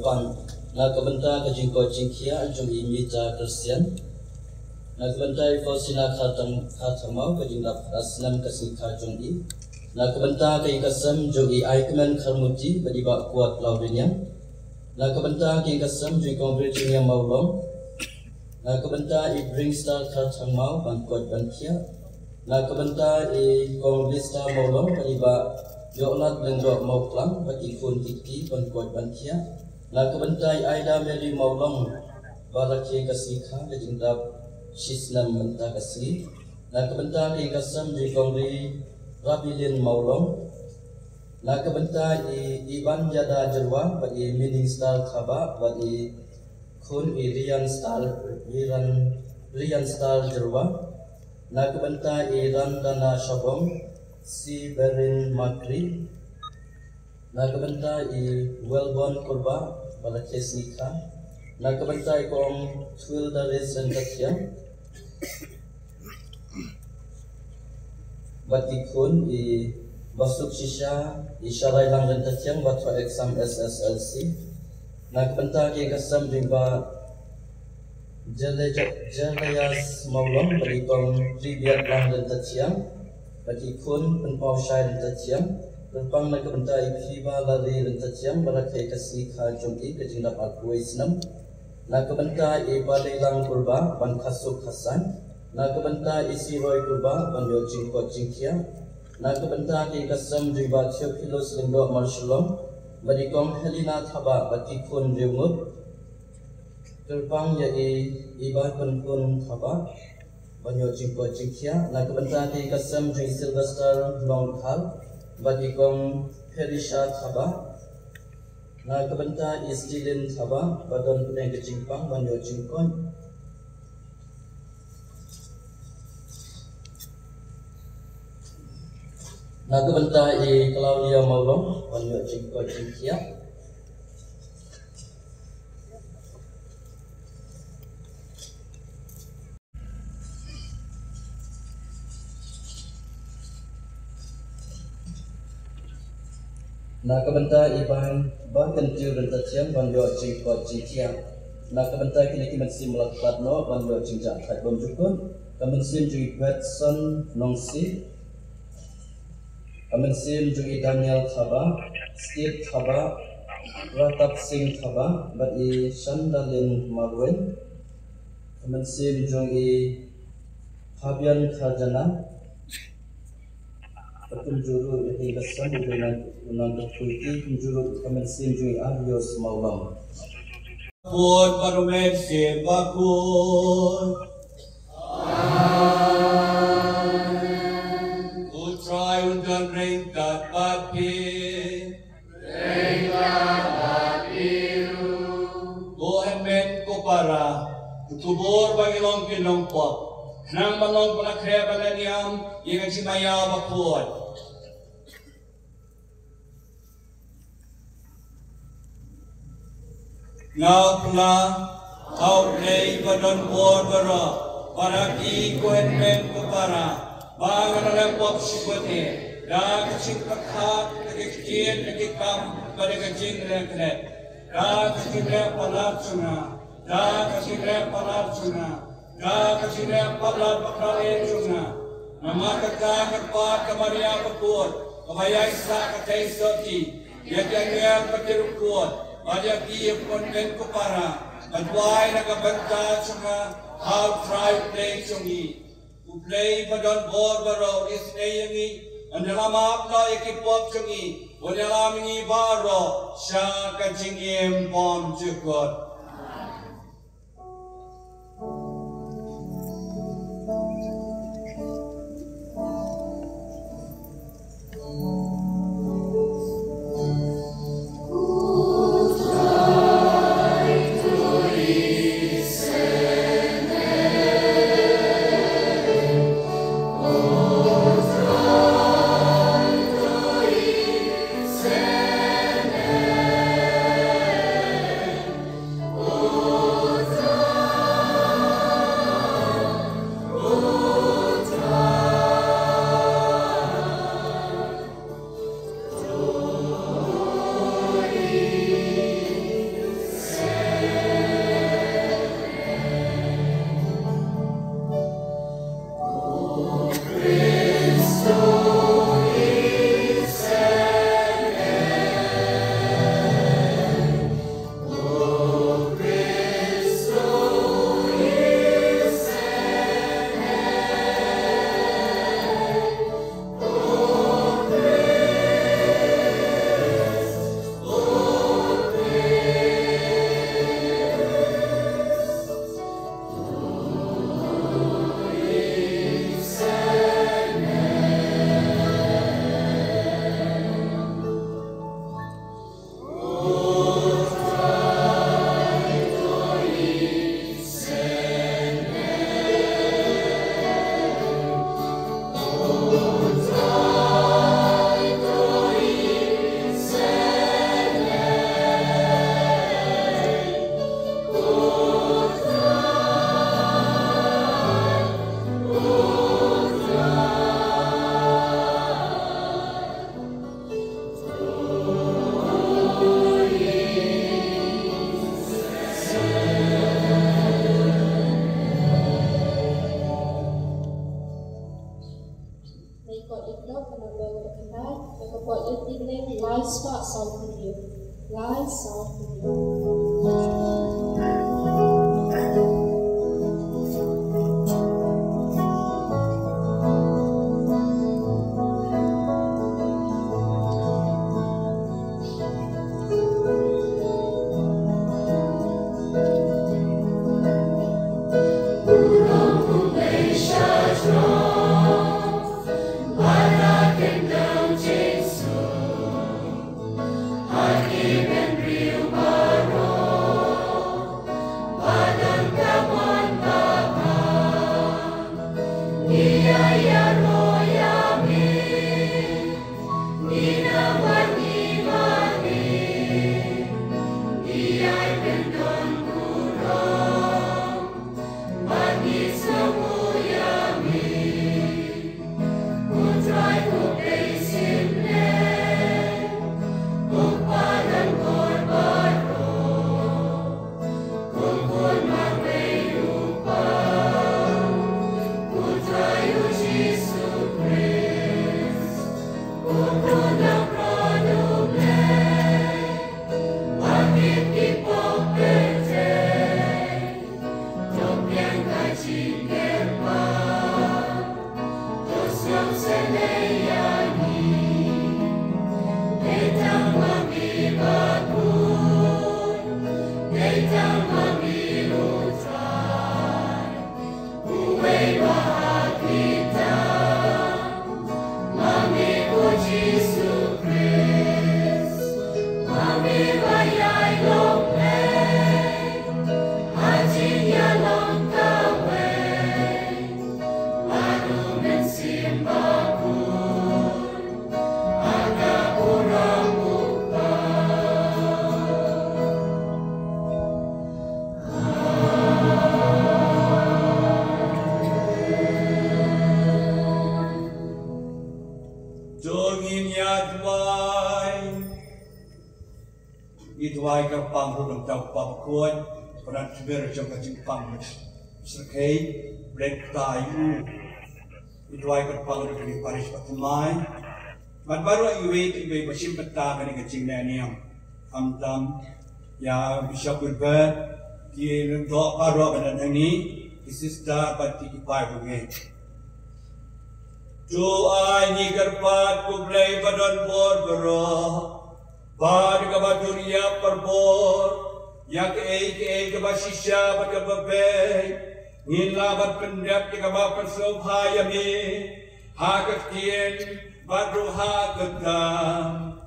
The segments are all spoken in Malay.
pang na kabanta ka jingko jingkia jong imita Kristian na kabanta ifo sina khatamau ka jingdap aslam kasika jong i na kabanta ka ikasam jong i aikman kharmuti badiba kuat laudinya na kabanta ka ikasam jong kongrejinya maulong na kabanta i bring star khatamau ban kuat bankia na kabanta i kongresta maulong badiba Yolat lengdok mauklang bagi kun tiki ban kuat bantia na kebentai aida meri maulong baraki kasika lejendap sisnam menta kasih na kebentai kasam di kongri rabilin maulong na kebentai iban jada jerwa bagi meaning star khaba bagi kun rian star jerwa na kebentai randana shabong si berin makri na kabanta i welbon kurba bala kesnika na kabanta i kong twil daris and katya batikun i basuk shisha i sharai lang dan tatyang batwa exam SSLC na kabanta i kasam rimba jalayas maulong bali kong tribiyat lang dan tatyang bagi kun penpau syai rentatiam berpang na kabanta ipiba lari rentatiam barakai kasih kajungi kejing dapat kuai senam na kabanta ibalai lang kurba ban kasuk hasan na kabanta isi roi kurba ban yo jingko jingkia na kabanta ki kasam riba Theophilus lindo marshalom bagi kong Helena thaba bagi kun riungut berpang ya iba kun thaba banyo jingko jingkia na kabanta ki kasam jing Sylvester Longkhal bagi kong Perisha thaba na kabanta istilin thaba badon puneng kejingpang banyo jingkon na kabanta Claudia Maulong banyo jingko jingkia na kabanta ibang kentiu dan taciam banyo jingko jingkia na kabanta kini kimensim lakpatno banyo jingjak khai bomjukun kamensim jui Betson Nongsi kamensim jui Daniel Thaba Steve Thaba Pratap Singh Thaba bagi Shandalin Marwen kamensim jui Fabian Khajana penjuru yang kesan dengan menangkap kulti penjuru kemensin jui Arios Maulam. Pun parumen sebakun. Amen. Utrai undan ringkat pati. Ringkat patiru. Gohemen kopara. Tubur bagi long kinong pop. Nang manong panakreba na niyam yang simaya bakun. Ngapla kau play badon bor bara baraki ko henmen ko para bangan na pop sigote da kaching kakha kekien kekam pada kaching rekne da kaching palat suna da kaching palat suna da kaching palat bakale suna nama kakak kakpat kamaria bakut kamaya isa katai soti yakanya patirukut Pada kiep konven ko para adway nakabanta sa how try play sungi u play padon borbaro isneyangi andalama apna ikipop sungi walamingi baro sha kachingiem pom jukot Idwai ka pangru ng tawag papakuan, parang tibir jong kajing pangru. Serkei, break tayo. Idwai ka pangru ng Paris patumay. Matbaru iwe basimpat ta ka ng kajing na niyang. Amtam, ya Bishop Wilbert, di nungdo paro ka na ni, isista pati kipay bugay. Jo ay ni karpat kublay badon borbaro. Bad ka dunia perbor, yak ke basisya bad ka babay, ngilabat pendap ka ba persubhaya mi, hakat kien badruha gedam.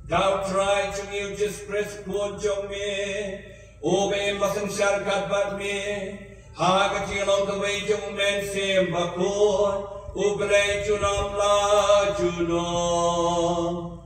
Thou try to you just press good jong me, obey masang syarkat bad me, hakat kilong kaway jong men sim bakun, ublay junam la junon.